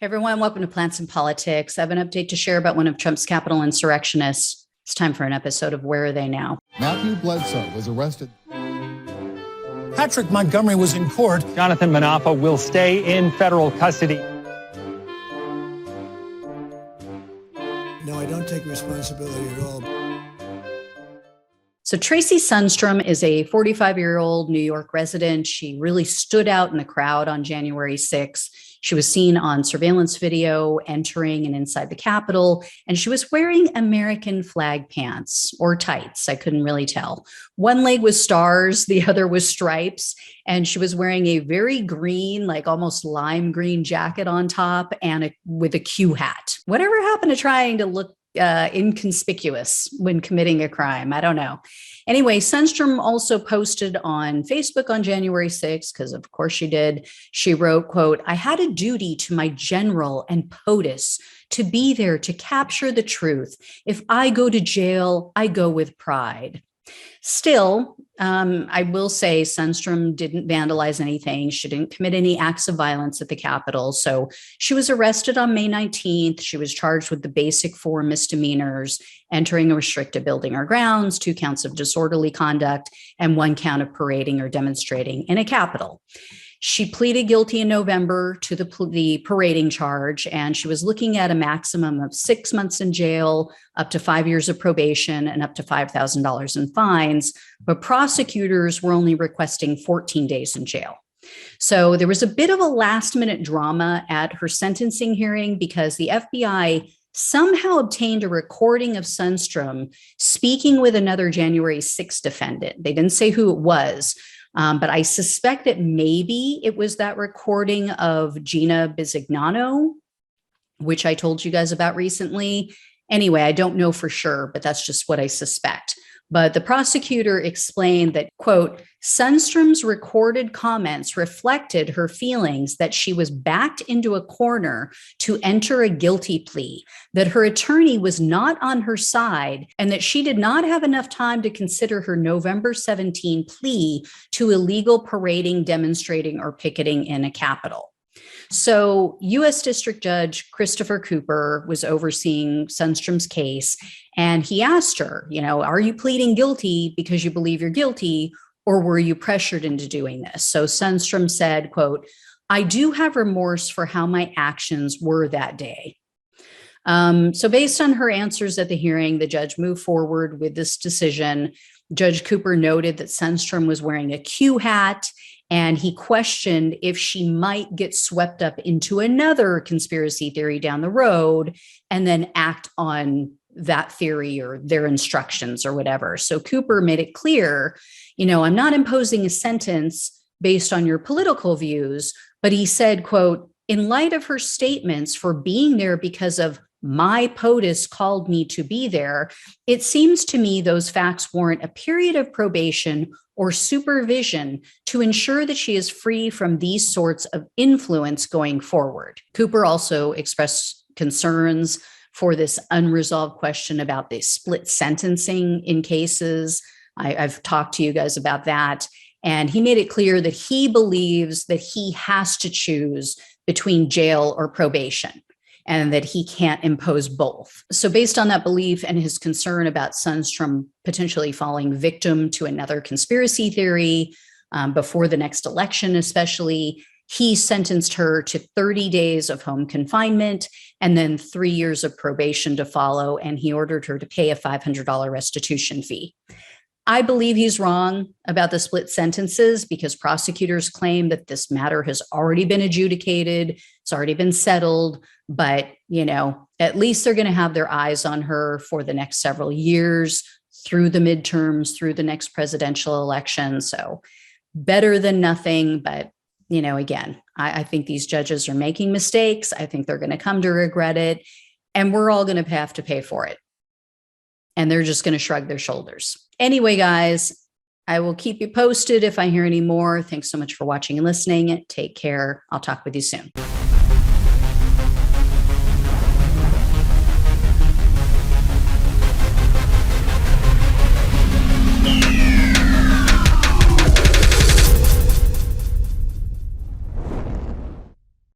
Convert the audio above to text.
Hey everyone, welcome to Plants and Politics. I have an update to share about one of Trump's Capitol insurrectionists. It's time for an episode of Where Are They Now? Matthew Bledsoe was arrested. Patrick Montgomery was in court. Jonathan Manapa will stay in federal custody. No, I don't take responsibility at all. So Traci Sunstrum is a 45-year-old New York resident. She really stood out in the crowd on January 6th. She was seen on surveillance video entering and inside the Capitol, and she was wearing American flag pants or tights. I couldn't really tell. One leg was stars, the other was stripes, and she was wearing a very green, like almost lime green jacket on top and with a Q hat. Whatever happened to trying to look inconspicuous when committing a crime? I don't know. Anyway, Sunstrum also posted on Facebook on January 6th, because of course she did. She wrote, quote, "I had a duty to my general and POTUS to be there to capture the truth. If I go to jail, I go with pride." Still, I will say Sunstrum didn't vandalize anything. She didn't commit any acts of violence at the Capitol. So she was arrested on May 19th. She was charged with the basic 4 misdemeanors: entering a restricted building or grounds, 2 counts of disorderly conduct, and 1 count of parading or demonstrating in a Capitol. She pleaded guilty in November to the parading charge, and she was looking at a maximum of 6 months in jail, up to 5 years of probation, and up to $5,000 in fines. But prosecutors were only requesting 14 days in jail. So there was a bit of a last-minute drama at her sentencing hearing because the FBI somehow obtained a recording of Sunstrum speaking with another January 6th defendant. They didn't say who it was. But I suspect that maybe it was that recording of Gina Bisignano, which I told you guys about recently. Anyway, I don't know for sure, but that's just what I suspect. But the prosecutor explained that, quote, "Sunstrum's recorded comments reflected her feelings that she was backed into a corner to enter a guilty plea, that her attorney was not on her side, and that she did not have enough time to consider her November 17 plea to illegal parading, demonstrating, or picketing in a Capitol." So U.S. District Judge Christopher Cooper was overseeing Sunstrum's case, and he asked her, are you pleading guilty because you believe you're guilty, or were you pressured into doing this? So Sunstrum said, quote, "I do have remorse for how my actions were that day." So based on her answers at the hearing, the judge moved forward with this decision. Judge Cooper noted that Sunstrum was wearing a Q hat, and he questioned if she might get swept up into another conspiracy theory down the road and then act on that theory or their instructions or whatever. So Cooper made it clear, I'm not imposing a sentence based on your political views, but he said, quote, "In light of her statements for being there because of my POTUS called me to be there, it seems to me those facts warrant a period of probation or supervision to ensure that she is free from these sorts of influence going forward." Cooper also expressed concerns for this unresolved question about the split sentencing in cases. I've talked to you guys about that. And he made it clear that he believes that he has to choose between jail or probation, and that he can't impose both. So based on that belief and his concern about Sunstrum potentially falling victim to another conspiracy theory before the next election especially, he sentenced her to 30 days of home confinement and then 3 years of probation to follow, and he ordered her to pay a $500 restitution fee. I believe he's wrong about the split sentences because prosecutors claim that this matter has already been adjudicated. It's already been settled, but, at least they're going to have their eyes on her for the next several years through the midterms, through the next presidential election. So better than nothing. But, again, I think these judges are making mistakes. I think they're going to come to regret it, and we're all going to have to pay for it. And they're just going to shrug their shoulders. Anyway, guys, I will keep you posted if I hear any more. Thanks so much for watching and listening. Take care. I'll talk with you soon.